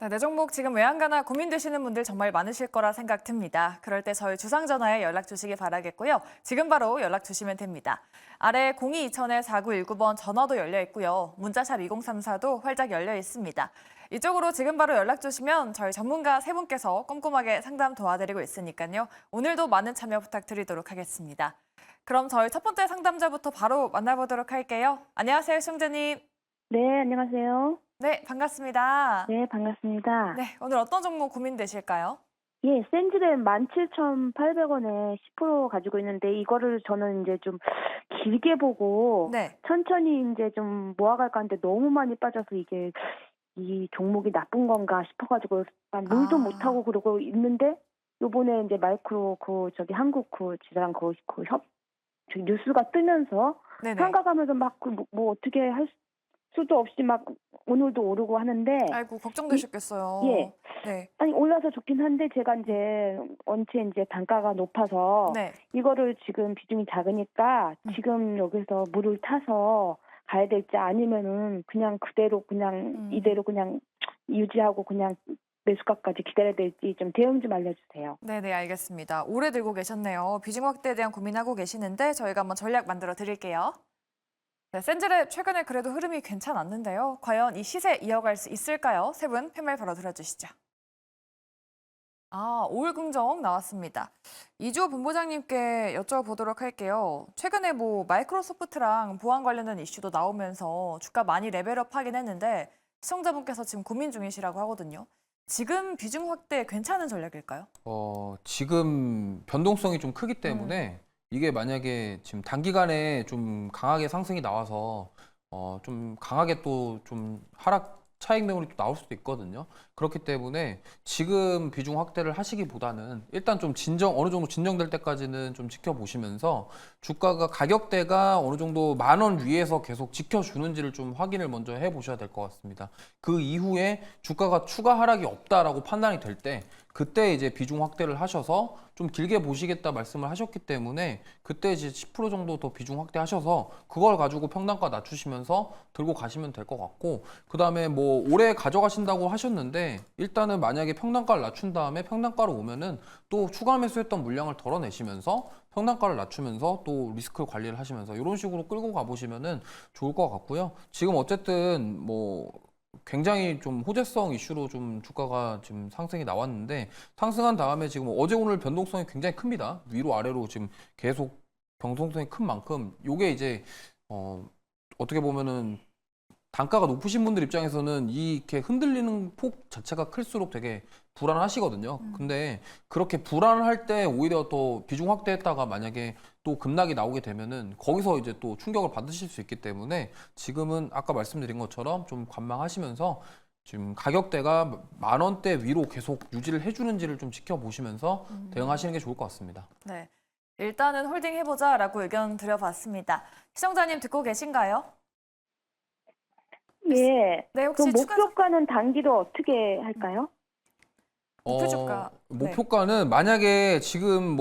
내 종목 지금 왜 안 가나 고민되시는 분들 정말 많으실 거라 생각 듭니다. 그럴 때 저희 주상전화에 연락 주시기 바라겠고요. 지금 바로 연락 주시면 됩니다. 아래 02-2000-4919번 전화도 열려 있고요. 문자샵 2034도 활짝 열려 있습니다. 이쪽으로 지금 바로 연락 주시면 저희 전문가 세 분께서 꼼꼼하게 상담 도와드리고 있으니까요. 오늘도 많은 참여 부탁드리도록 하겠습니다. 그럼 저희 첫 번째 상담자부터 바로 만나보도록 할게요. 안녕하세요, 시청자님. 네, 안녕하세요. 네, 반갑습니다. 네, 반갑습니다. 네, 오늘 어떤 종목 고민되실까요? 예, 센즈램 17,800원에 10% 가지고 있는데 이거를 저는 이제 좀 길게 보고 네. 천천히 이제 좀 모아갈까 하는데 너무 많이 빠져서 이게 이 종목이 나쁜 건가 싶어가지고 물도 못하고 그러고 있는데 요번에 이제 마이크로 한국 지랑 저기 뉴스가 뜨면서 네네. 상가가면서 막 뭐 어떻게 할 수도 없이 막 오늘도 오르고 하는데 아이고, 걱정되셨겠어요. 예. 네. 아니 올라서 좋긴 한데 제가 이제 원체 이제 단가가 높아서 네. 이거를 지금 비중이 작으니까 지금 여기서 물을 타서 가야 될지 아니면은 그냥 그대로 그냥 이대로 그냥 유지하고 그냥 매수가까지 기다려야 될지 좀 대응 좀 알려주세요. 네네, 알겠습니다. 오래 들고 계셨네요. 비중 확대에 대한 고민하고 계시는데 저희가 한번 전략 만들어 드릴게요. 네, 센즈랩 최근에 그래도 흐름이 괜찮았는데요. 과연 이 시세 이어갈 수 있을까요? 세 분 팻말 바로 들어주시죠. 오울긍정 나왔습니다. 이주호 본부장님께 여쭤보도록 할게요. 최근에 마이크로소프트랑 보안 관련된 이슈도 나오면서 주가 많이 레벨업 하긴 했는데 시청자분께서 지금 고민 중이시라고 하거든요. 지금 비중 확대 괜찮은 전략일까요? 지금 변동성이 좀 크기 때문에 이게 만약에 지금 단기간에 좀 강하게 상승이 나와서 좀 강하게 또 좀 하락 차익 매물이 또 나올 수도 있거든요. 그렇기 때문에 지금 비중 확대를 하시기보다는 일단 좀 어느 정도 진정될 때까지는 좀 지켜보시면서 주가가 가격대가 어느 정도 10,000원 위에서 계속 지켜주는지를 좀 확인을 먼저 해보셔야 될 것 같습니다. 그 이후에 주가가 추가 하락이 없다라고 판단이 될 때 그때 이제 비중 확대를 하셔서 좀 길게 보시겠다 말씀을 하셨기 때문에 그때 이제 10% 정도 더 비중 확대하셔서 그걸 가지고 평단가 낮추시면서 들고 가시면 될 것 같고, 그 다음에 올해 가져가신다고 하셨는데 일단은 만약에 평단가를 낮춘 다음에 평단가로 오면은 또 추가 매수했던 물량을 덜어내시면서 평단가를 낮추면서 또 리스크 관리를 하시면서 이런 식으로 끌고 가보시면은 좋을 것 같고요. 지금 어쨌든 굉장히 좀 호재성 이슈로 좀 주가가 지금 상승이 나왔는데 상승한 다음에 지금 어제 오늘 변동성이 굉장히 큽니다. 위로 아래로 지금 계속 변동성이 큰 만큼 요게 이제 어떻게 보면은 단가가 높으신 분들 입장에서는 이렇게 흔들리는 폭 자체가 클수록 되게 불안하시거든요. 근데 그렇게 불안할 때 오히려 더 비중 확대했다가 만약에 또 급락이 나오게 되면은 거기서 이제 또 충격을 받으실 수 있기 때문에 지금은 아까 말씀드린 것처럼 좀 관망하시면서 지금 가격대가 10,000원대 위로 계속 유지를 해주는지를 좀 지켜보시면서 대응하시는 게 좋을 것 같습니다. 네. 일단은 홀딩 해보자라고 의견 드려봤습니다. 시청자님 듣고 계신가요? 예. 네, 혹시 그럼 목표가는 단기로 어떻게 할까요? 목표 주가. 목표가는 만약에 지금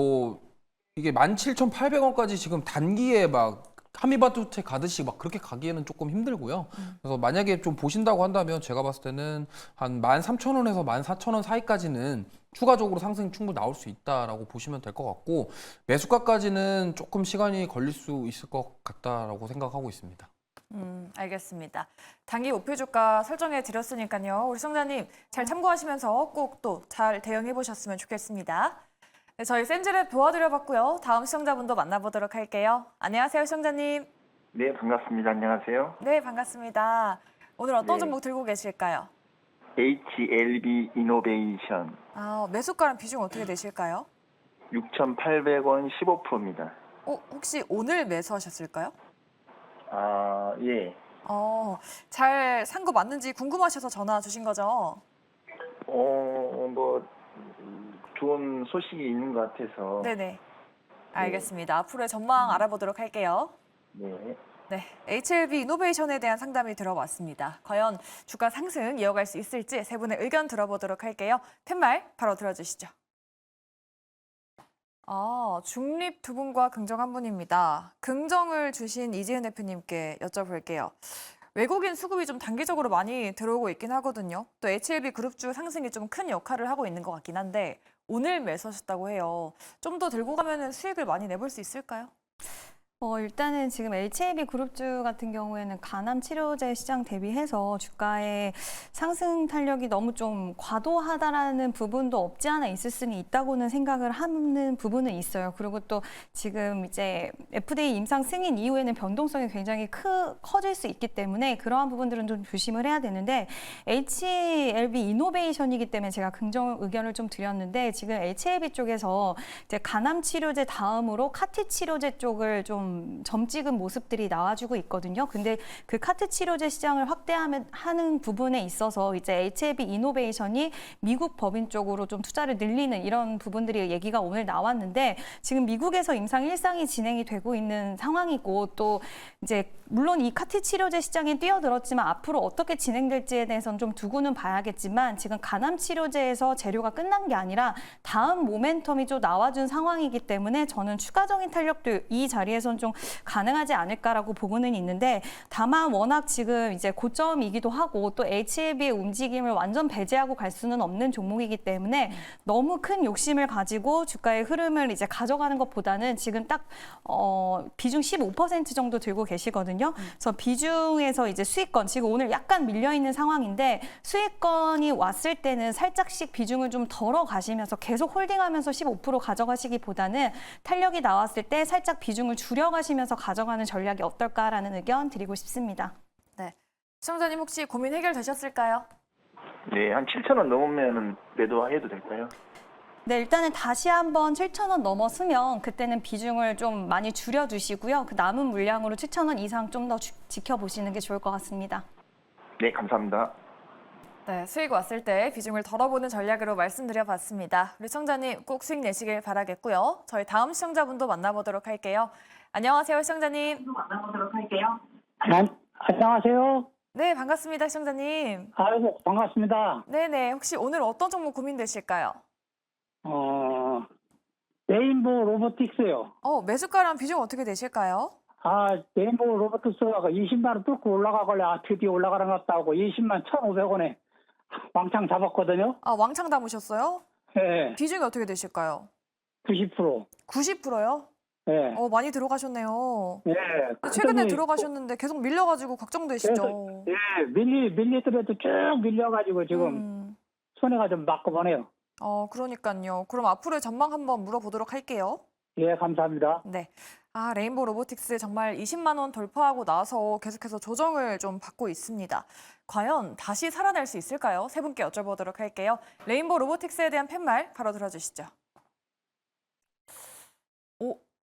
이게 17,800원까지 지금 단기에 막 한미바둑채 가듯이 막 그렇게 가기에는 조금 힘들고요. 그래서 만약에 좀 보신다고 한다면 제가 봤을 때는 한 13,000원에서 14,000원 사이까지는 추가적으로 상승이 충분히 나올 수 있다라고 보시면 될 것 같고, 매수가까지는 조금 시간이 걸릴 수 있을 것 같다라고 생각하고 있습니다. 알겠습니다. 단기 목표 주가 설정해 드렸으니까요. 우리 시청자님 잘 참고하시면서 꼭 또 잘 대응해 보셨으면 좋겠습니다. 네, 저희 센즈랩 도와드려봤고요. 다음 시청자분도 만나보도록 할게요. 안녕하세요, 시청자님. 네, 반갑습니다. 안녕하세요. 네, 반갑습니다. 오늘 어떤 네. 종목 들고 계실까요? HLB 이노베이션 매수가랑 비중 어떻게 되실까요? 6,800원 15%입니다. 혹시 오늘 매수하셨을까요? 예. 잘 산 거 맞는지 궁금하셔서 전화 주신 거죠? 좋은 소식이 있는 것 같아서. 네네. 알겠습니다. 앞으로의 전망 알아보도록 할게요. 네. 네, HLB 이노베이션에 대한 상담이 들어왔습니다. 과연 주가 상승 이어갈 수 있을지 세 분의 의견 들어보도록 할게요. 팻말 바로 들어주시죠. 중립 두 분과 긍정 한 분입니다. 긍정을 주신 이지은 대표님께 여쭤볼게요. 외국인 수급이 좀 단기적으로 많이 들어오고 있긴 하거든요. 또 HLB 그룹주 상승이 좀 큰 역할을 하고 있는 것 같긴 한데 오늘 매수하셨다고 해요. 좀 더 들고 가면 수익을 많이 내볼 수 있을까요? 일단은 지금 HAB 그룹주 같은 경우에는 간암 치료제 시장 대비해서 주가의 상승 탄력이 너무 좀 과도하다라는 부분도 없지 않아 있을 수는 있다고는 생각을 하는 부분은 있어요. 그리고 또 지금 이제 FDA 임상 승인 이후에는 변동성이 굉장히 커질 수 있기 때문에 그러한 부분들은 좀 조심을 해야 되는데 HLB 이노베이션이기 때문에 제가 긍정 의견을 좀 드렸는데 지금 HAB 쪽에서 이제 간암 치료제 다음으로 카티 치료제 쪽을 좀 점 찍은 모습들이 나와주고 있거든요. 근데 그 카트 치료제 시장을 확대하는 부분에 있어서 이제 HLB 이노베이션이 미국 법인 쪽으로 좀 투자를 늘리는 이런 부분들이 얘기가 오늘 나왔는데 지금 미국에서 임상 1상이 진행이 되고 있는 상황이고 또 이제 물론 이 카트 치료제 시장에 뛰어들었지만 앞으로 어떻게 진행될지에 대해서는 좀 두고는 봐야겠지만 지금 간암 치료제에서 재료가 끝난 게 아니라 다음 모멘텀이 좀 나와준 상황이기 때문에 저는 추가적인 탄력도 이 자리에서는 좀 가능하지 않을까라고 보고는 있는데 다만 워낙 지금 이제 고점이기도 하고 또 HLB의 움직임을 완전 배제하고 갈 수는 없는 종목이기 때문에 너무 큰 욕심을 가지고 주가의 흐름을 이제 가져가는 것보다는 지금 딱 비중 15% 정도 들고 계시거든요. 그래서 비중에서 이제 수익권 지금 오늘 약간 밀려 있는 상황인데 수익권이 왔을 때는 살짝씩 비중을 좀 덜어 가시면서 계속 홀딩하면서 15% 가져가시기보다는 탄력이 나왔을 때 살짝 비중을 줄여가시면서 가져가는 전략이 어떨까라는 의견 드리고 싶습니다. 네. 시청자님 혹시 고민 해결되셨을까요? 네, 한 7,000원 넘으면 매도해도 될까요? 네, 일단은 다시 한번 7,000원 넘었으면 그때는 비중을 좀 많이 줄여두시고요. 그 남은 물량으로 7,000원 이상 좀 더 지켜보시는 게 좋을 것 같습니다. 네, 감사합니다. 네, 수익 왔을 때 비중을 덜어보는 전략으로 말씀드려봤습니다. 우리 시청자님 꼭 수익 내시길 바라겠고요. 저희 다음 시청자분도 만나보도록 할게요. 안녕하세요, 시청자님. 안녕하세요. 네, 반갑습니다, 시청자님. 아이고, 반갑습니다. 네네, 혹시 오늘 어떤 종목 고민되실까요? 레인보우 로보틱스요. 매수가랑 비중 어떻게 되실까요? 레인보우 로보틱스가 20만 원 뚫고 올라가길래 드디어 올라가는 것 같다고 20만 1,500원에 왕창 잡았거든요. 왕창 담으셨어요? 예, 비중이 어떻게 되실까요? 90%. 90%요? 예, 많이 들어가셨네요. 예. 최근에 그랬더니 들어가셨는데 계속 밀려가지고 걱정되시죠? 예, 밀리더라도 쭉 밀려가지고 지금 손해가 좀 맞고 보네요. 그러니까요. 그럼 앞으로의 전망 한번 물어보도록 할게요. 예, 감사합니다. 네. 레인보우 로보틱스 정말 20만 원 돌파하고 나서 계속해서 조정을 좀 받고 있습니다. 과연 다시 살아날 수 있을까요? 세 분께 여쭤보도록 할게요. 레인보우 로보틱스에 대한 팻말 바로 들어주시죠.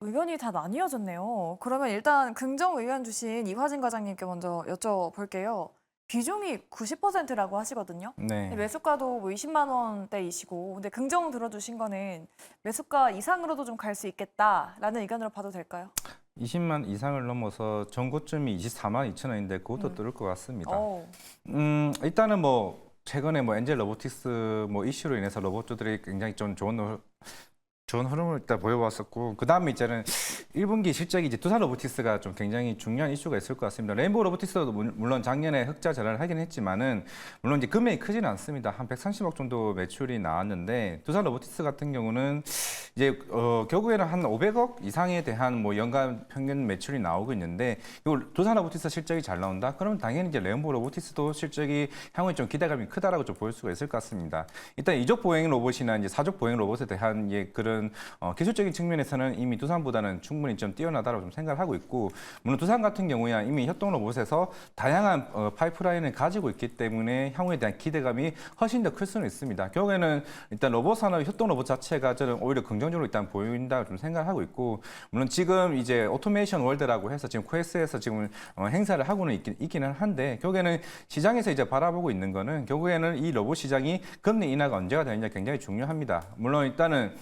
의견이 다 나뉘어졌네요. 그러면 일단 긍정 의견 주신 이화진 과장님께 먼저 여쭤볼게요. 비중이 90%라고 하시거든요. 네. 매수가도 20만 원대이시고, 근데 긍정 들어주신 거는 매수가 이상으로도 좀 갈 수 있겠다라는 의견으로 봐도 될까요? 20만 이상을 넘어서 전고점이 24만 2천 원인데 그것도 뚫을 것 같습니다. 일단은 최근에 엔젤 로보틱스 이슈로 인해서 로봇주들이 굉장히 좀 좋은 흐름을 일단 보여왔었고 그 다음에 이제는 1분기 실적이 이제 두산 로보틱스가 좀 굉장히 중요한 이슈가 있을 것 같습니다. 레인보우 로보틱스도 물론 작년에 흑자 전환을 하긴 했지만은 물론 이제 금액이 크지는 않습니다. 한 130억 정도 매출이 나왔는데 두산 로보틱스 같은 경우는 이제 결국에는 한 500억 이상에 대한 연간 평균 매출이 나오고 있는데 이 두산 로보틱스 실적이 잘 나온다? 그러면 당연히 이제 레인보우 로보틱스도 실적이 향후에 좀 기대감이 크다라고 좀 볼 수가 있을 것 같습니다. 일단 이족 보행 로봇이나 이제 사족 보행 로봇에 대한 그런 기술적인 측면에서는 이미 두산보다는 충분히 좀 뛰어나다고 좀 생각을 하고 있고 물론 두산 같은 경우야 이미 협동 로봇에서 다양한 파이프라인을 가지고 있기 때문에 향후에 대한 기대감이 훨씬 더 클 수는 있습니다. 결국에는 일단 로봇 산업 협동 로봇 자체가 저는 오히려 긍정적으로 일단 보인다고 좀 생각을 하고 있고 물론 지금 이제 오토메이션 월드라고 해서 지금 코에스에서 지금 행사를 하고는 있기는 한데 결국에는 시장에서 이제 바라보고 있는 거는 결국에는 이 로봇 시장이 금리 인하가 언제가 되느냐 굉장히 중요합니다. 물론 일단은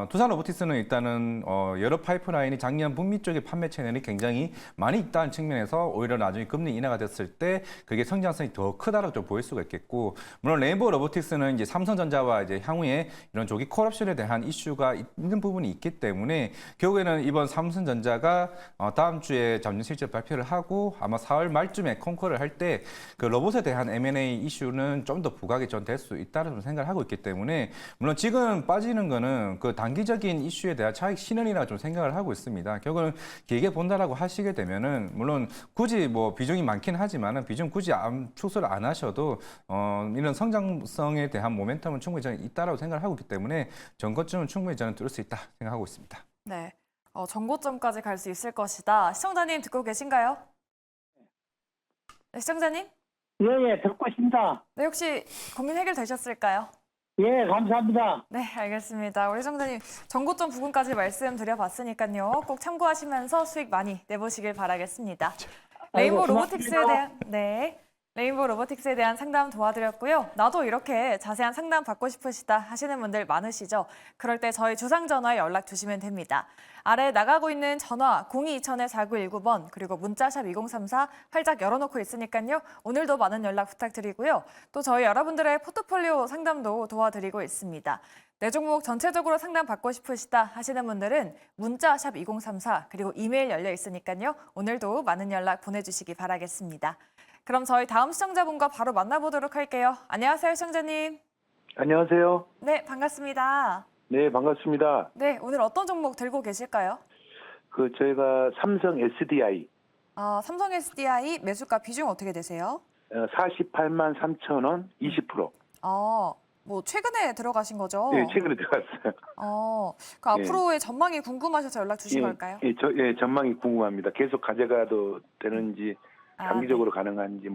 두산 로보틱스는 일단은 여러 파이프라인이 작년 북미 쪽의 판매 채널이 굉장히 많이 있다는 측면에서 오히려 나중에 금리 인하가 됐을 때 그게 성장성이 더 크다라고 좀 보일 수가 있겠고, 물론 레인보우 로보틱스는 이제 삼성전자와 이제 향후에 이런 조기 콜옵션에 대한 이슈가 있는 부분이 있기 때문에 결국에는 이번 삼성전자가 다음 주에 잠정 실적 발표를 하고 아마 4월 말쯤에 컨커를 할 때 그 로봇에 대한 M&A 이슈는 좀 더 부각이 좀 될 수 있다는 생각을 하고 있기 때문에, 물론 지금 빠지는 거는 그 단기적인 이슈에 대한 차익 실현이라 좀 생각을 하고 있습니다. 결국은 길게 본다라고 하시게 되면은 물론 굳이 뭐 비중이 많긴 하지만은 비중 굳이 축소를 안 하셔도 이런 성장성에 대한 모멘텀은 충분히 저는 있다라고 생각을 하고 있기 때문에 전고점은 충분히 저는 뚫을 수 있다 생각하고 있습니다. 네, 전고점까지 갈 수 있을 것이다. 시청자님 듣고 계신가요? 네, 시청자님? 예, 듣고 있습니다. 네, 혹시 고민 해결되셨을까요? 예, 감사합니다. 네, 알겠습니다. 우리 시청자님 전고점 부분까지 말씀드려봤으니까요. 꼭 참고하시면서 수익 많이 내보시길 바라겠습니다. 레인보우 아이고, 로보틱스에 대한 레인보우 로보틱스에 대한 상담 도와드렸고요. 나도 이렇게 자세한 상담 받고 싶으시다 하시는 분들 많으시죠? 그럴 때 저희 주상전화에 연락 주시면 됩니다. 아래 나가고 있는 전화 02-2000-4919번 그리고 문자샵 2034 활짝 열어놓고 있으니까요. 오늘도 많은 연락 부탁드리고요. 또 저희 여러분들의 포트폴리오 상담도 도와드리고 있습니다. 내 종목 전체적으로 상담 받고 싶으시다 하시는 분들은 문자샵 2034 그리고 이메일 열려 있으니까요. 오늘도 많은 연락 보내주시기 바라겠습니다. 그럼 저희 다음 시청자분과 바로 만나보도록 할게요. 안녕하세요, 시청자님. 안녕하세요. 네, 반갑습니다. 네, 반갑습니다. 네, 오늘 어떤 종목 들고 계실까요? 저희가 삼성 SDI 삼성 SDI 매수가 비중 어떻게 되세요? 48만 3천 원 20%. 뭐 최근에 들어가신 거죠? 네, 최근에 들어갔어요. 그 앞으로의 전망이 궁금하셔서 연락 주신 걸까요? 전망이 궁금합니다. 계속 가져가도 되는지, 장기적으로 네. 가능한지,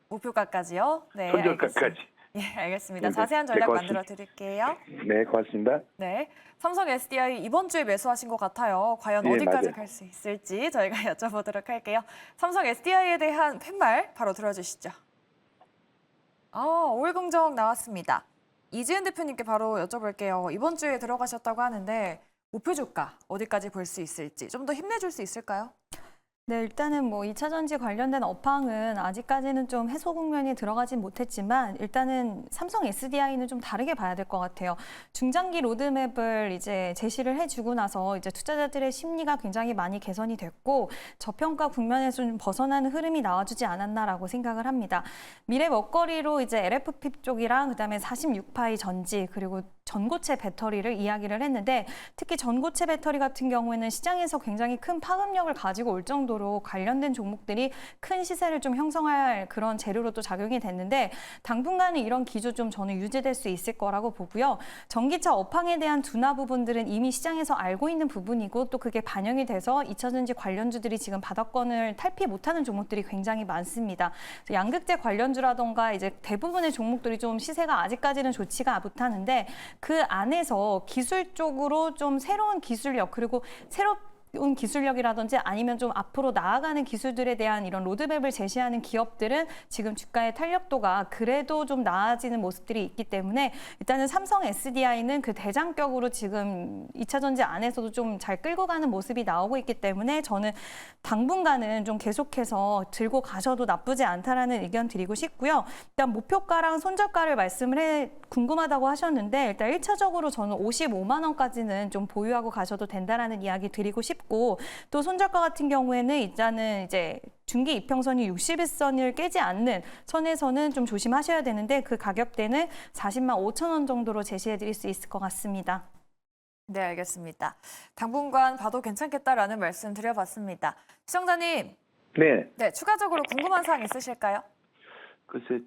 목표가까지요? 네, 손절가까지. 알겠습니다. 예, 알겠습니다. 네, 자세한 전략 고맙습니다. 만들어 드릴게요. 네, 고맙습니다. 네, 삼성 SDI 이번 주에 매수하신 것 같아요. 과연 예, 어디까지 맞아요. 갈 수 있을지 저희가 여쭤보도록 할게요. 삼성 SDI에 대한 팻말 바로 들어주시죠. 5일 긍정 나왔습니다. 이지은 대표님께 바로 여쭤볼게요. 이번 주에 들어가셨다고 하는데 목표 주가 어디까지 볼 수 있을지 좀 더 힘내줄 수 있을까요? 네, 일단은 뭐 2차 전지 관련된 업황은 아직까지는 좀 해소 국면에 들어가진 못했지만 일단은 삼성 SDI는 좀 다르게 봐야 될 것 같아요. 중장기 로드맵을 이제 제시를 해주고 나서 이제 투자자들의 심리가 굉장히 많이 개선이 됐고 저평가 국면에서 좀 벗어나는 흐름이 나와주지 않았나라고 생각을 합니다. 미래 먹거리로 이제 LFP 쪽이랑 그다음에 46파이 전지 그리고 전고체 배터리를 이야기를 했는데 특히 전고체 배터리 같은 경우에는 시장에서 굉장히 큰 파급력을 가지고 올 정도로 관련된 종목들이 큰 시세를 좀 형성할 그런 재료로 또 작용이 됐는데 당분간은 이런 기조 좀 저는 유지될 수 있을 거라고 보고요. 전기차 업황에 대한 둔화 부분들은 이미 시장에서 알고 있는 부분이고 또 그게 반영이 돼서 2차 전지 관련주들이 지금 바닥권을 탈피 못하는 종목들이 굉장히 많습니다. 양극재 관련주라던가 이제 대부분의 종목들이 좀 시세가 아직까지는 좋지가 못하는데 그 안에서 기술 쪽으로 좀 새로운 기술력 그리고 새로운 기술력이라든지 아니면 좀 앞으로 나아가는 기술들에 대한 이런 로드맵을 제시하는 기업들은 지금 주가의 탄력도가 그래도 좀 나아지는 모습들이 있기 때문에 일단은 삼성 SDI는 그 대장격으로 지금 2차 전지 안에서도 좀 잘 끌고 가는 모습이 나오고 있기 때문에 저는 당분간은 좀 계속해서 들고 가셔도 나쁘지 않다라는 의견 드리고 싶고요. 일단 목표가랑 손절가를 궁금하다고 하셨는데 일단 1차적으로 저는 55만 원까지는 좀 보유하고 가셔도 된다라는 이야기 드리고 싶고 또 손절가 같은 경우에는 일단은 이제 중기 이평선이 60일선을 깨지 않는 선에서는 좀 조심하셔야 되는데 그 가격대는 40만 5천 원 정도로 제시해 드릴 수 있을 것 같습니다. 네, 알겠습니다. 당분간 봐도 괜찮겠다라는 말씀 드려봤습니다. 시청자님, 네. 추가적으로 궁금한 사항 있으실까요? 글쎄,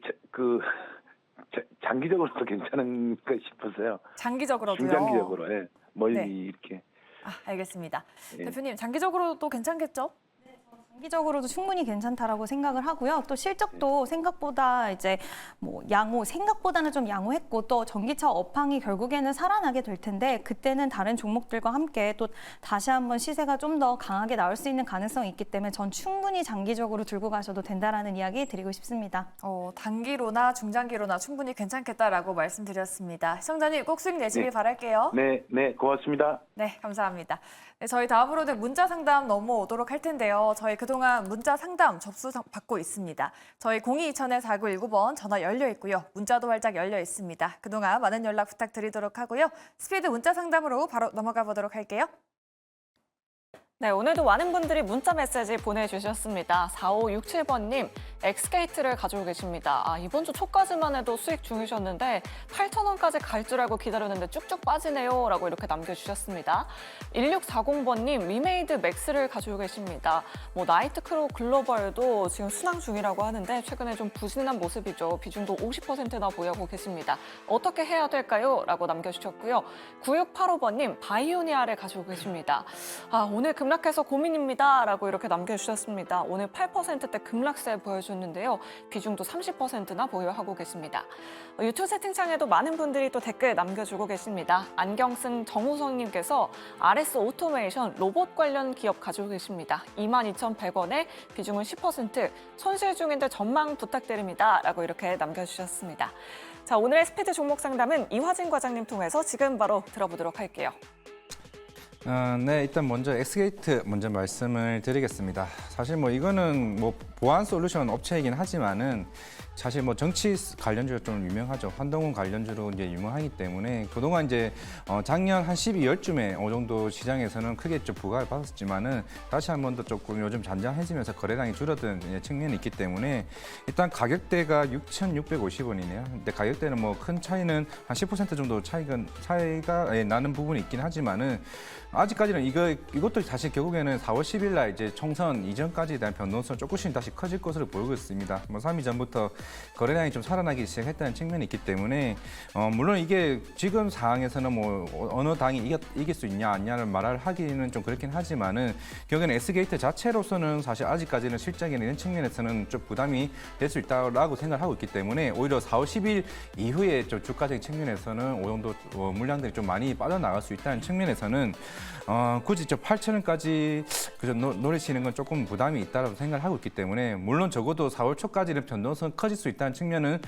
장기적으로도 괜찮은가 싶어서요. 장기적으로도요? 중장기적으로, 멀리 네. 이렇게. 알겠습니다. 예. 대표님, 장기적으로도 괜찮겠죠? 장기적으로도 충분히 괜찮다라고 생각을 하고요. 또 실적도 생각보다 이제 뭐 생각보다는 좀 양호했고 또 전기차 업황이 결국에는 살아나게 될 텐데 그때는 다른 종목들과 함께 또 다시 한번 시세가 좀 더 강하게 나올 수 있는 가능성이 있기 때문에 전 충분히 장기적으로 들고 가셔도 된다라는 이야기 드리고 싶습니다. 단기로나 중장기로나 충분히 괜찮겠다라고 말씀드렸습니다. 시청자님 꼭 수익 내시길 바랄게요. 네, 고맙습니다. 네, 감사합니다. 네, 저희 다음으로는 문자 상담 넘어오도록 할 텐데요. 저희 그동안 문자 상담 접수 받고 있습니다. 저희 02-2000-4919번 전화 열려 있고요. 문자도 활짝 열려 있습니다. 그동안 많은 연락 부탁드리도록 하고요. 스피드 문자 상담으로 바로 넘어가 보도록 할게요. 네, 오늘도 많은 분들이 문자 메시지 보내주셨습니다. 4567번님, 엑스게이트를 가지고 계십니다. 이번 주 초까지만 해도 수익 중이셨는데 8,000원까지 갈 줄 알고 기다렸는데 쭉쭉 빠지네요. 라고 이렇게 남겨주셨습니다. 1640번님, 위메이드 맥스를 가지고 계십니다. 나이트크루 글로벌도 지금 순항 중이라고 하는데 최근에 좀 부진한 모습이죠. 비중도 50%나 보유하고 계십니다. 어떻게 해야 될까요? 라고 남겨주셨고요. 9685번님, 바이오니아를 가지고 계십니다. 오늘 급락해서 고민입니다. 라고 이렇게 남겨주셨습니다. 오늘 8%대 급락세 보여줬는데요. 비중도 30%나 보유하고 계십니다. 유튜브 채팅창에도 많은 분들이 또 댓글 남겨주고 계십니다. 안경쓴 정우성님께서 RS 오토메이션 로봇 관련 기업 가지고 계십니다. 22,100원에 비중은 10%, 손실 중인데 전망 부탁드립니다. 라고 이렇게 남겨주셨습니다. 자, 오늘의 스피드 종목 상담은 이화진 과장님 통해서 지금 바로 들어보도록 할게요. 네, 일단 먼저 엑스게이트 먼저 말씀을 드리겠습니다. 사실 이거는 보안 솔루션 업체이긴 하지만은 사실 정치 관련주가 좀 유명하죠. 한동훈 관련주로 이제 유명하기 때문에 그동안 이제 작년 한 12월쯤에 어느 정도 시장에서는 크게 좀 부각을 받았지만은 다시 한 번 더 조금 요즘 잔잔해지면서 거래량이 줄어든 측면이 있기 때문에 일단 가격대가 6,650원이네요. 근데 가격대는 큰 차이는 한 10% 정도 차이가 나는 부분이 있긴 하지만은 아직까지는 이것도 사실 결국에는 4월 10일 날 이제 총선 이전까지에 대한 변동성 조금씩 다시 커질 것으로 보이고 있습니다. 3일 전부터 거래량이 좀 살아나기 시작했다는 측면이 있기 때문에 물론 이게 지금 상황에서는 어느 당이 이길 수 있냐 아니냐를 말을 하기는 좀 그렇긴 하지만은 결국에는 S게이트 자체로서는 사실 아직까지는 실적에 있는 측면에서는 좀 부담이 될 수 있다고 생각하고 있기 때문에 오히려 4월 10일 이후에 좀 주가적인 측면에서는 오 정도 물량들이 좀 많이 빠져나갈 수 있다는 측면에서는 굳이 8,000원까지 그저 노리시는 건 조금 부담이 있다고 생각을 하고 있기 때문에 물론 적어도 4월 초까지는 변동성 커질 수 있다는 측면은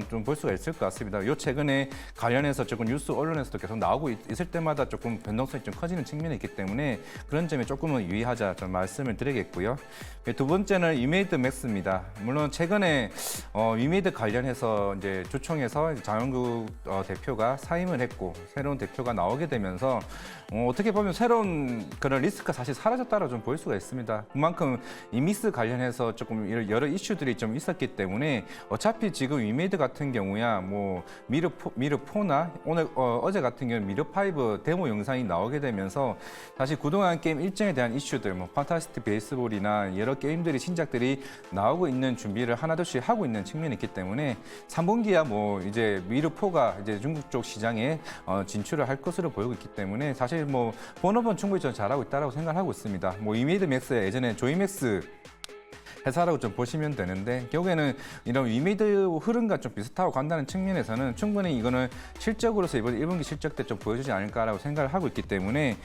좀 볼 수가 있을 것 같습니다. 요 최근에 관련해서 조금 뉴스 언론에서도 계속 나오고 있을 때마다 조금 변동성이 좀 커지는 측면이 있기 때문에 그런 점에 조금은 유의하자 좀 말씀을 드리겠고요. 두 번째는 위메이드 맥스입니다. 물론 최근에 위메이드 관련해서 이제 주총에서 장영국 대표가 사임을 했고 새로운 대표가 나오게 되면서 어떻게 보면 새로운 그런 리스크가 사실 사라졌다고 좀 볼 수가 있습니다. 그만큼 이믹스 관련해서 조금 여러 이슈들이 좀 있었기 때문에 어차피 지금 위메이드 같은 경우야 미르4나 오늘 어제 같은 경우는 미르5 데모 영상이 나오게 되면서 사실 그동안 게임 일정에 대한 이슈들 판타스틱 베이스볼이나 여러 게임들이 신작들이 나오고 있는 준비를 하나둘씩 하고 있는 측면이 있기 때문에 3분기야 이제 미르4가 이제 중국 쪽 시장에 진출을 할 것으로 보이고 있기 때문에 사실 본업은 충분히 좀 잘하고 있다고 생각하고 있습니다. 위메이드 맥스야 예전에 조이맥스 회사라고 좀 보시면 되는데 결국에는 이런 위메이드 흐름과 좀 비슷하고 간다는 측면에서는 충분히 이거는 실적으로서 이번 1분기 실적 때 좀 보여주지 않을까라고 생각을 하고 있기 때문에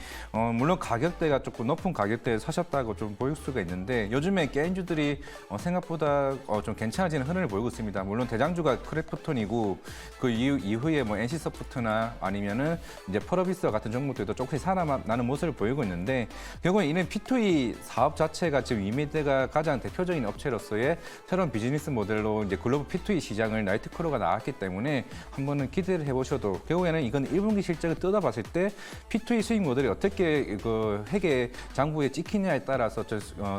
물론 가격대가 조금 높은 가격대에 사셨다고 좀 보일 수가 있는데 요즘에 게임주들이 생각보다 좀 괜찮아지는 흐름을 보이고 있습니다. 물론 대장주가 크래프톤이고 그 이후에 NC소프트나 아니면은 이제 펄어비스와 같은 종목들도 조금씩 살아나는 모습을 보이고 있는데 결국엔 이는 P2E 사업 자체가 지금 위메이드가 가장 대표적인 업체로서의 새로운 비즈니스 모델로 이제 글로벌 P2E 시장을 나이트크루가 나왔기 때문에 한번은 기대를 해보셔도 결국에는 이건 1분기 실적을 뜯어봤을 때 P2E 수익 모델이 어떻게 회계 장부에 찍히냐에 따라서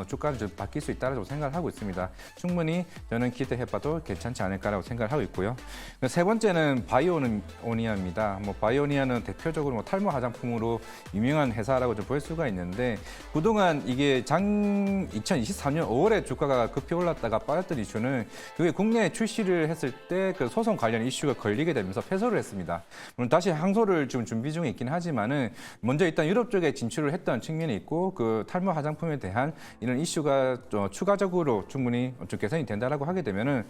주가는 좀 바뀔 수 있다고 생각을 하고 있습니다. 충분히 저는 기대해봐도 괜찮지 않을까라고 생각을 하고 있고요. 세 번째는 바이오니아입니다. 바이오니아는 대표적으로 탈모 화장품으로 유명한 회사라고 좀 볼 수가 있는데 그동안 이게 2023년 5월에 주가 주가가 급히 올랐다가 빠졌던 이슈는 그게 국내에 출시를 했을 때 그 소송 관련 이슈가 걸리게 되면서 패소를 했습니다. 물론 다시 항소를 지금 준비 중에 있긴 하지만은 먼저 일단 유럽 쪽에 진출을 했던 측면이 있고 그 탈모 화장품에 대한 이런 이슈가 추가적으로 충분히 좀 개선이 된다라고 하게 되면은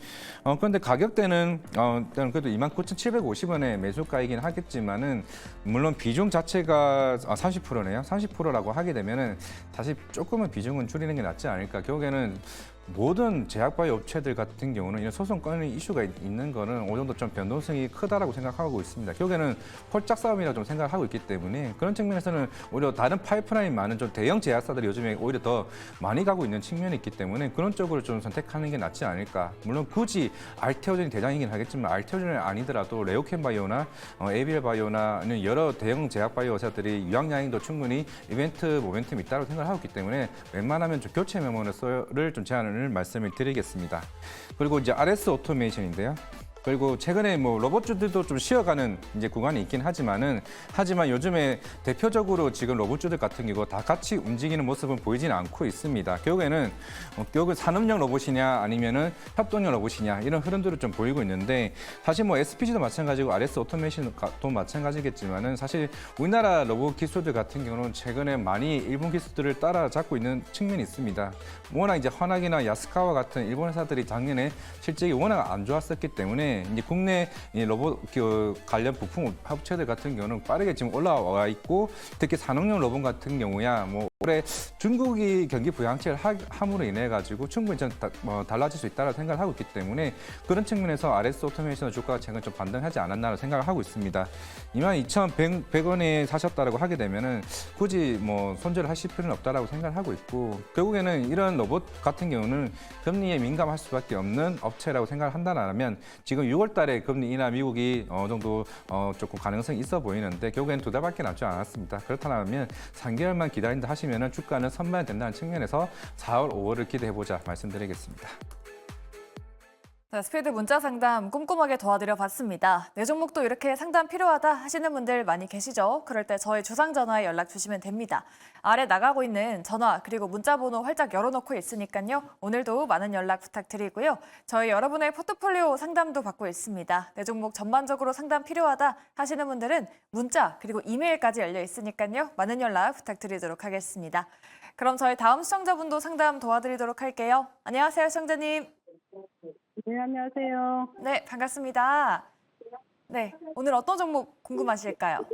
그런데 가격대는 일단 그래도 29,750원의 매수가이긴 하겠지만은 물론 비중 자체가 30%네요. 30%라고 하게 되면은 사실 조금은 비중은 줄이는 게 낫지 않을까. 결국에는 모든 제약바이오 업체들 같은 경우는 이런 소송 건의 이슈가 있는 거는 어느 정도 좀 변동성이 크다라고 생각하고 있습니다. 결국에는 홀짝 싸움이라고 좀 생각을 하고 있기 때문에 그런 측면에서는 오히려 다른 파이프라인 많은 좀 대형 제약사들이 요즘에 오히려 더 많이 가고 있는 측면이 있기 때문에 그런 쪽으로 좀 선택하는 게 낫지 않을까. 물론 굳이 알테오젠이 대장이긴 하겠지만 알테오젠이 아니더라도 레오켄 바이오나 에이비엘 바이오나 여러 대형 제약바이오 회사들이 유황야행도 충분히 이벤트 모멘텀이 있다고 생각을 하고 있기 때문에 웬만하면 좀 교체 메모를 좀 제안을 말씀을 드리겠습니다. 그리고 이제 RS 오토메이션인데요. 그리고 최근에 뭐 로봇주들도 좀 쉬어가는 이제 구간이 있긴 하지만 요즘에 대표적으로 지금 로봇주들 같은 경우 다 같이 움직이는 모습은 보이지는 않고 있습니다. 결국에는 산업용 로봇이냐 아니면은 협동용 로봇이냐 이런 흐름들을 좀 보이고 있는데 사실 뭐 SPG도 마찬가지고 RS 오토메이션도 마찬가지겠지만은 사실 우리나라 로봇 기술들 같은 경우는 최근에 많이 일본 기술들을 따라잡고 있는 측면이 있습니다. 워낙 이제 화낙이나 야스카와 같은 일본 회사들이 작년에 실적이 워낙 안 좋았었기 때문에 이제 국내 로봇 관련 부품 업체들 같은 경우는 빠르게 지금 올라와 있고 특히 산업용 로봇 같은 경우야 뭐 올해 중국이 경기 부양책을 함으로 인해 가지고 충분히 좀 달라질 수 있다고 생각을 하고 있기 때문에 그런 측면에서 RS 오토메이션 주가가 최근 좀 반등하지 않았나라고 생각을 하고 있습니다. 22,100원에 사셨다라고 하게 되면은 굳이 뭐 손절을 하실 필요는 없다라고 생각을 하고 있고 결국에는 이런 로봇 같은 경우는 금리에 민감할 수밖에 없는 업체라고 생각을 한다면 지금 6월 달에 금리 인하 미국이 어느 정도 조금 가능성이 있어 보이는데 결국에는 2달밖에 남지 않았습니다. 그렇다면 3개월만 기다린다 하시면은 주가는 선반이 된다는 측면에서 4월, 5월을 기대해보자 말씀드리겠습니다. 네, 스피드 문자 상담 꼼꼼하게 도와드려 봤습니다. 내 종목도 이렇게 상담 필요하다 하시는 분들 많이 계시죠? 그럴 때 저희 주상 전화에 연락 주시면 됩니다. 아래 나가고 있는 전화 그리고 문자 번호 활짝 열어놓고 있으니까요. 오늘도 많은 연락 부탁드리고요. 저희 여러분의 포트폴리오 상담도 받고 있습니다. 내 종목 전반적으로 상담 필요하다 하시는 분들은 문자 그리고 이메일까지 열려 있으니까요. 많은 연락 부탁드리도록 하겠습니다. 그럼 저희 다음 시청자분도 상담 도와드리도록 할게요. 안녕하세요, 시청자님. 네, 안녕하세요. 네, 반갑습니다. 네, 오늘 어떤 종목 궁금하실까요?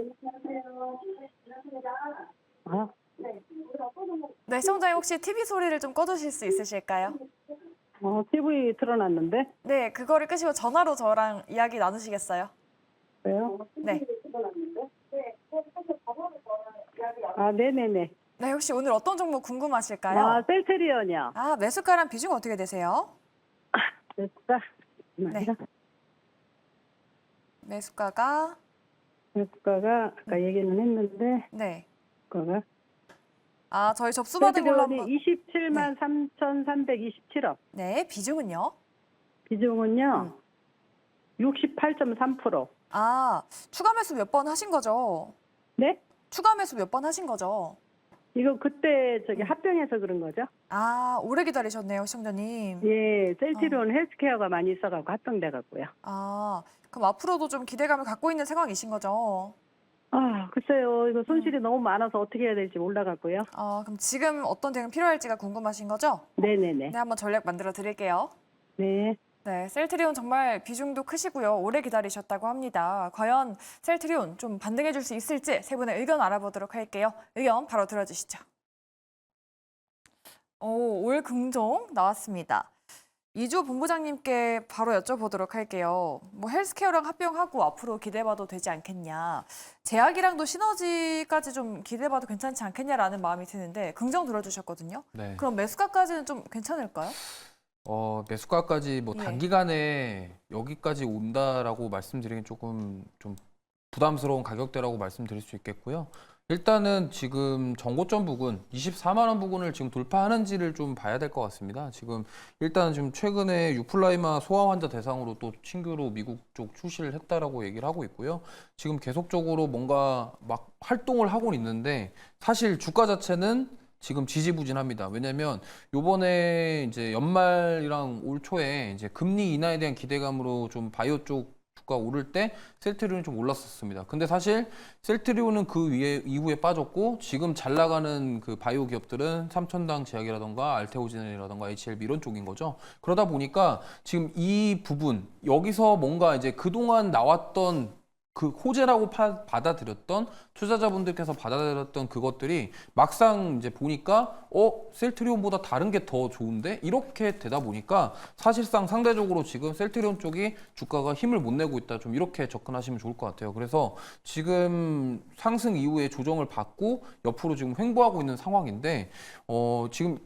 네, 시청자님 혹시 TV 소리를 좀 꺼주실 수 있으실까요? TV 틀어놨는데. 네, 그거를 끄시고 전화로 저랑 이야기 나누시겠어요? 왜요? 네. 네네네. 네, 혹시 오늘 어떤 종목 궁금하실까요? 셀트리온이요. 매수가랑 비중 어떻게 되세요? 매수가? 네. 매수가가 아까 얘기는 했는데. 네. 그거가. 저희 접수받은 걸로 한번. 27만 3,327원. 네, 비중은요? 비중은요. 68.3%. 추가 매수 몇 번 하신 거죠? 네? 추가 매수 몇 번 하신 거죠? 이거 그때 합병해서 그런 거죠? 오래 기다리셨네요, 시청자님. 예, 셀트리온 헬스케어가 많이 있어가지고 합병돼갖고요. 그럼 앞으로도 좀 기대감을 갖고 있는 상황이신 거죠? 글쎄요. 이거 손실이 너무 많아서 어떻게 해야 될지 몰라갖고요. 그럼 지금 어떤 대응 필요할지가 궁금하신 거죠? 네네네. 네, 한번 전략 만들어 드릴게요. 네. 네, 셀트리온 정말 비중도 크시고요. 오래 기다리셨다고 합니다. 과연 셀트리온 좀 반등해 줄 수 있을지 세 분의 의견 알아보도록 할게요. 의견 바로 들어주시죠. 올 긍정 나왔습니다. 이주호 본부장님께 바로 여쭤보도록 할게요. 뭐 헬스케어랑 합병하고 앞으로 기대해봐도 되지 않겠냐. 제약이랑도 시너지까지 좀 기대해봐도 괜찮지 않겠냐라는 마음이 드는데 긍정 들어주셨거든요. 네. 그럼 매수가까지는 좀 괜찮을까요? 매수가까지 뭐 예. 단기간에 여기까지 온다라고 말씀드리긴 조금 좀 부담스러운 가격대라고 말씀드릴 수 있겠고요. 일단은 지금 정고점 부근 24만 원 부근을 지금 돌파하는지를 좀 봐야 될 것 같습니다. 지금 일단 지금 최근에 유플라이마 소아 환자 대상으로 또 신규로 미국 쪽 출시를 했다라고 얘기를 하고 있고요. 지금 계속적으로 뭔가 막 활동을 하고는 있는데 사실 주가 자체는 지금 지지부진합니다. 왜냐하면 요번에 이제 연말이랑 올 초에 이제 금리 인하에 대한 기대감으로 좀 바이오 쪽 주가 오를 때 셀트리온이 좀 올랐었습니다. 근데 사실 셀트리온은 그 이후에 빠졌고 지금 잘 나가는 그 바이오 기업들은 삼천당 제약이라던가 알테오젠이라던가 HLB 이런 쪽인 거죠. 그러다 보니까 지금 이 부분 여기서 뭔가 이제 그동안 나왔던 그 호재라고 받아들였던 투자자분들께서 받아들였던 그것들이 막상 이제 보니까 셀트리온보다 다른 게 더 좋은데 이렇게 되다 보니까 사실상 상대적으로 지금 셀트리온 쪽이 주가가 힘을 못 내고 있다. 좀 이렇게 접근하시면 좋을 것 같아요. 그래서 지금 상승 이후에 조정을 받고 옆으로 지금 횡보하고 있는 상황인데 지금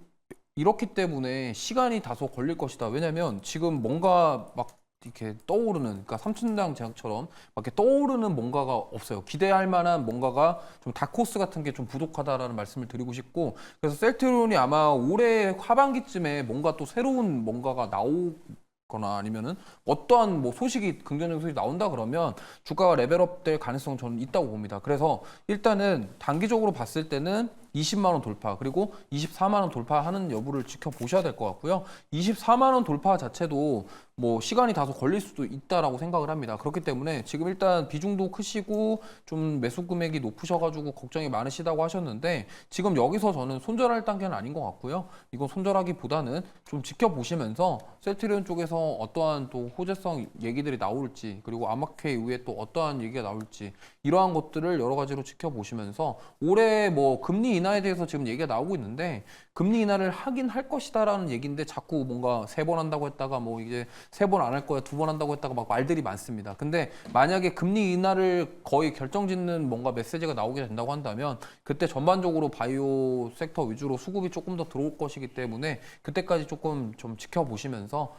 이렇기 때문에 시간이 다소 걸릴 것이다. 왜냐면 지금 뭔가 막 이렇게 떠오르는, 그러니까 삼천당 제약처럼 막 이렇게 떠오르는 뭔가가 없어요. 기대할 만한 뭔가가 좀 다크호스 같은 게 좀 부족하다라는 말씀을 드리고 싶고, 그래서 셀트리온이 아마 올해 하반기쯤에 뭔가 또 새로운 뭔가가 나오거나 아니면은 어떠한 뭐 소식이 긍정적인 소식이 나온다 그러면 주가가 레벨업 될 가능성은 저는 있다고 봅니다. 그래서 일단은 단기적으로 봤을 때는 20만 원 돌파 그리고 24만 원 돌파하는 여부를 지켜보셔야 될 것 같고요. 24만 원 돌파 자체도 뭐 시간이 다소 걸릴 수도 있다라고 생각을 합니다. 그렇기 때문에 지금 일단 비중도 크시고 좀 매수 금액이 높으셔가지고 걱정이 많으시다고 하셨는데 지금 여기서 저는 손절할 단계는 아닌 것 같고요. 이건 손절하기보다는 좀 지켜보시면서 셀트리온 쪽에서 어떠한 또 호재성 얘기들이 나올지 그리고 아마케 이후에 또 어떠한 얘기가 나올지 이러한 것들을 여러 가지로 지켜보시면서 올해 뭐 금리 인하에 대해서 지금 얘기가 나오고 있는데 금리 인하를 하긴 할 것이다라는 얘기인데 자꾸 뭔가 3번 한다고 했다가 뭐 이제 3번 안 할 거야 2번 한다고 했다가 막 말들이 많습니다. 근데 만약에 금리 인하를 거의 결정짓는 뭔가 메시지가 나오게 된다고 한다면 그때 전반적으로 바이오 섹터 위주로 수급이 조금 더 들어올 것이기 때문에 그때까지 조금 좀 지켜보시면서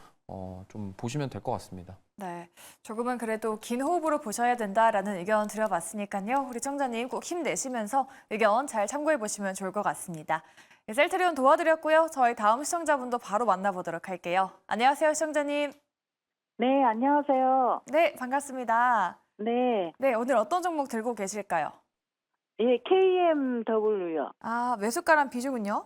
좀 보시면 될 것 같습니다. 네, 조금은 그래도 긴 호흡으로 보셔야 된다라는 의견 드려봤으니까요. 우리 청자님 꼭 힘내시면서 의견 잘 참고해 보시면 좋을 것 같습니다. 네, 셀트리온 도와드렸고요. 저희 다음 시청자분도 바로 만나보도록 할게요. 안녕하세요, 시청자님. 네, 안녕하세요. 네, 반갑습니다. 네, 네, 오늘 어떤 종목 들고 계실까요? 예, KMW요. 아, 매수가랑 비중은요?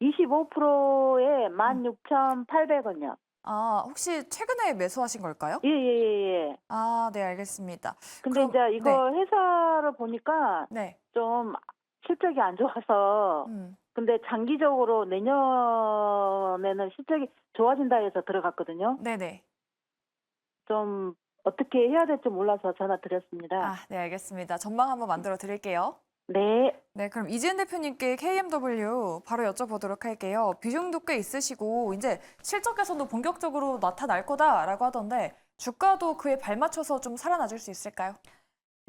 25%에 16,800원이요. 아, 혹시 최근에 매수하신 걸까요? 예. 아, 네, 알겠습니다. 근데 그럼- 이제 이거 회사를 보니까 네. 좀 실적이 안 좋아서 근데 장기적으로 내년에는 실적이 좋아진다 해서 들어갔거든요. 네네. 좀 어떻게 해야 될지 몰라서 전화 드렸습니다. 아, 네, 알겠습니다. 전망 한번 만들어 드릴게요. 네. 네, 그럼 이지은 대표님께 KMW 바로 여쭤보도록 할게요. 비중도 꽤 있으시고 이제 실적에서도 본격적으로 나타날 거다라고 하던데 주가도 그에 발맞춰서 좀 살아나줄 수 있을까요?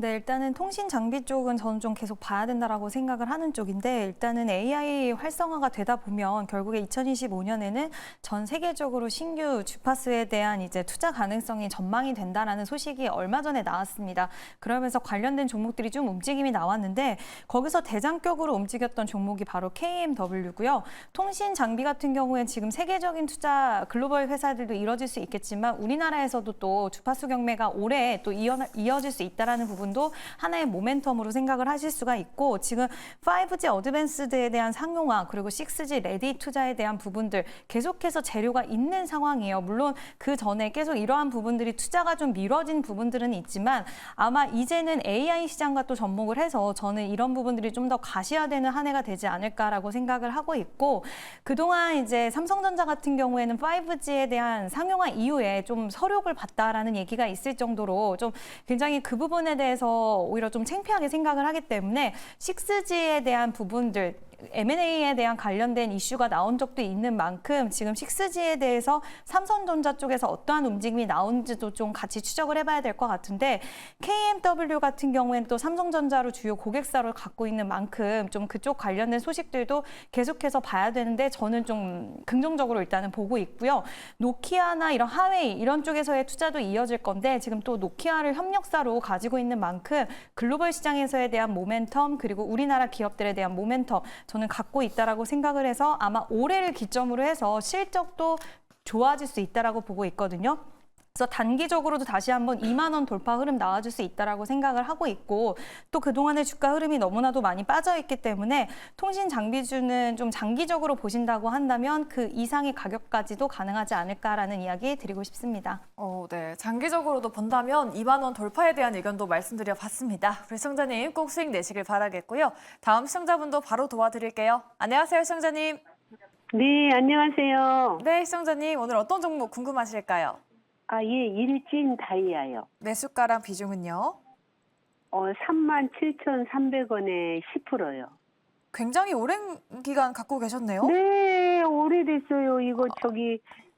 네, 일단은 통신 장비 쪽은 저는 좀 계속 봐야 된다라고 생각을 하는 쪽인데 일단은 AI 활성화가 되다 보면 결국에 2025년에는 전 세계적으로 신규 주파수에 대한 이제 투자 가능성이 전망이 된다라는 소식이 얼마 전에 나왔습니다. 그러면서 관련된 종목들이 좀 움직임이 나왔는데 거기서 대장격으로 움직였던 종목이 바로 KMW고요. 통신 장비 같은 경우엔 지금 세계적인 투자 글로벌 회사들도 이뤄질 수 있겠지만 우리나라에서도 또 주파수 경매가 올해 또 이어질 수 있다라는 부분 도 하나의 모멘텀으로 생각을 하실 수가 있고 지금 5G 어드밴스드에 대한 상용화 그리고 6G 레디 투자에 대한 부분들 계속해서 재료가 있는 상황이에요. 물론 그 전에 계속 이러한 부분들이 투자가 좀 미뤄진 부분들은 있지만 아마 이제는 AI 시장과 또 접목을 해서 저는 이런 부분들이 좀 더 가시화되는 한 해가 되지 않을까라고 생각을 하고 있고 그동안 이제 삼성전자 같은 경우에는 5G에 대한 상용화 이후에 좀 서력을 봤다라는 얘기가 있을 정도로 좀 굉장히 그 부분에 대해서 오히려 좀 창피하게 생각을 하기 때문에 6G에 대한 부분들 M&A에 대한 관련된 이슈가 나온 적도 있는 만큼 지금 6G에 대해서 삼성전자 쪽에서 어떠한 움직임이 나오는지도 좀 같이 추적을 해봐야 될 것 같은데 KMW 같은 경우에는 또 삼성전자로 주요 고객사를 갖고 있는 만큼 좀 그쪽 관련된 소식들도 계속해서 봐야 되는데 저는 좀 긍정적으로 일단은 보고 있고요. 노키아나 이런 하웨이 이런 쪽에서의 투자도 이어질 건데 지금 또 노키아를 협력사로 가지고 있는 만큼 글로벌 시장에서에 대한 모멘텀 그리고 우리나라 기업들에 대한 모멘텀 저는 갖고 있다라고 생각을 해서 아마 올해를 기점으로 해서 실적도 좋아질 수 있다라고 보고 있거든요. 그래서 단기적으로도 다시 한번 2만 원 돌파 흐름 나와줄 수 있다라고 생각을 하고 있고 또 그동안의 주가 흐름이 너무나도 많이 빠져있기 때문에 통신 장비주는 좀 장기적으로 보신다고 한다면 그 이상의 가격까지도 가능하지 않을까라는 이야기 드리고 싶습니다. 네. 장기적으로도 본다면 2만 원 돌파에 대한 의견도 말씀드려 봤습니다. 우리 시청자님 꼭 수익 내시길 바라겠고요. 다음 시청자분도 바로 도와드릴게요. 안녕하세요, 시청자님. 네, 안녕하세요. 네, 시청자님 오늘 어떤 종목 궁금하실까요? 예, 일진 다이아요. 매수가랑 비중은요? 37,300원에 10%요. 굉장히 오랜 기간 갖고 계셨네요. 네, 오래됐어요. 이거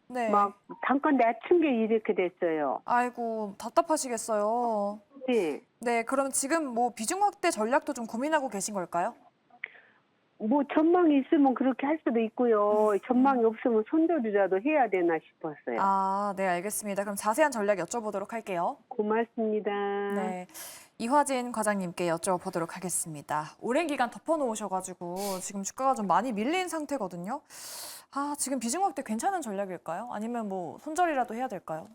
네. 막 잠깐 낮춘 게 이렇게 됐어요. 아이고, 답답하시겠어요. 네. 네, 그럼 지금 뭐 비중 확대 전략도 좀 고민하고 계신 걸까요? 뭐 전망이 있으면 그렇게 할 수도 있고요. 전망이 없으면 손절이라도 해야 되나 싶었어요. 네, 알겠습니다. 그럼 자세한 전략 여쭤보도록 할게요. 고맙습니다. 네. 이화진 과장님께 여쭤보도록 하겠습니다. 오랜 기간 덮어놓으셔가지고 지금 주가가 좀 많이 밀린 상태거든요. 지금 비중 확대 괜찮은 전략일까요? 아니면 뭐 손절이라도 해야 될까요?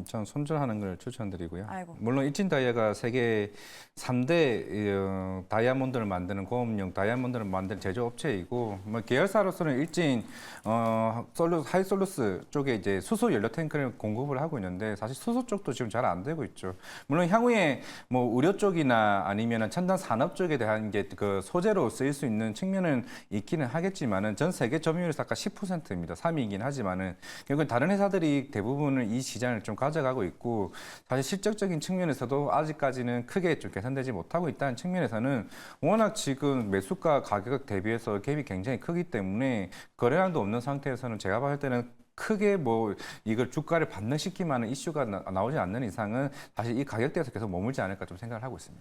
전 손절하는 걸 추천드리고요. 아이고. 물론 일진 다이아가 세계 3대 다이아몬드를 만드는 고업용 다이아몬드를 만드는 제조업체이고 뭐 계열사로서는 일진 하이솔루스 쪽에 이제 수소 연료 탱크를 공급을 하고 있는데 사실 수소 쪽도 지금 잘 안 되고 있죠. 물론 향후에 뭐 의료 쪽이나 아니면 첨단 산업 쪽에 대한 게 그 소재로 쓰일 수 있는 측면은 있기는 하겠지만은 전 세계 점유율에서 아까 10%입니다. 3위이긴 하지만은 결국은 다른 회사들이 대부분은 이 시장을 좀 가져가고 있고 사실 실적적인 측면에서도 아직까지는 크게 좀 개선되지 못하고 있다는 측면에서는 워낙 지금 매수가 가격 대비해서 갭이 굉장히 크기 때문에 거래량도 없는 상태에서는 제가 봤을 때는 크게 뭐 이걸 주가를 반등시키만한 이슈가 나오지 않는 이상은 사실 이 가격대에서 계속 머물지 않을까 좀 생각을 하고 있습니다.